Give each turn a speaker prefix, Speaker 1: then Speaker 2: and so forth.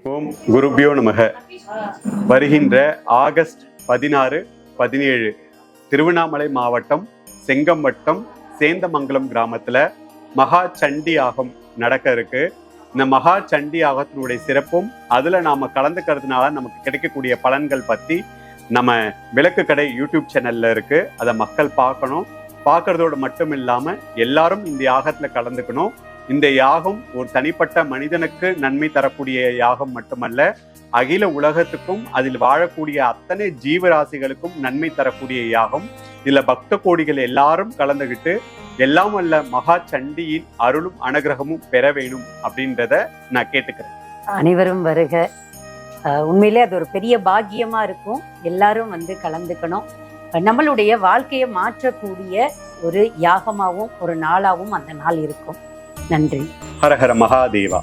Speaker 1: ஓம் குருபியோ நமக. வருகின்ற ஆகஸ்ட் 16, 17 திருவண்ணாமலை மாவட்டம் செங்கம் வட்டம் சேந்தமங்கலம் கிராமத்துல மகா சண்டி யாகம் நடக்க இருக்கு. இந்த மகா சண்டி யாகத்தினுடைய சிறப்பும் அதுல நாம கலந்துக்கிறதுனால நமக்கு கிடைக்கக்கூடிய பலன்கள் பத்தி நம்ம விளக்கு கடை யூடியூப் சேனல்ல இருக்கு. அதை மக்கள் பார்க்கணும். பார்க்கறதோடு மட்டும் இல்லாம எல்லாரும் இந்த யாகத்துல கலந்துக்கணும். இந்த யாகம் ஒரு தனிப்பட்ட மனிதனுக்கு நன்மை தரக்கூடிய யாகம் மட்டுமல்ல, அகில உலகத்துக்கும் அதில் வாழக்கூடிய அத்தனை ஜீவராசிகளுக்கும் நன்மை தரக்கூடிய யாகம். இதுல பக்த கோடிகள் எல்லாரும் கலந்துகிட்டு எல்லாம் வல்ல மகா சண்டியின் அருளும் அனுகிரகமும் பெற வேணும் அப்படின்றத நான் கேட்டுக்கிறேன்.
Speaker 2: அனைவரும் வருக. உண்மையிலே அது ஒரு பெரிய பாக்கியமா இருக்கும். எல்லாரும் வந்து கலந்துக்கணும். நம்மளுடைய வாழ்க்கையை மாற்றக்கூடிய ஒரு யாகமாகவும் ஒரு நாளாகவும் அந்த நாள் இருக்கும். நன்றி.
Speaker 1: ஹரஹர மகாதேவா.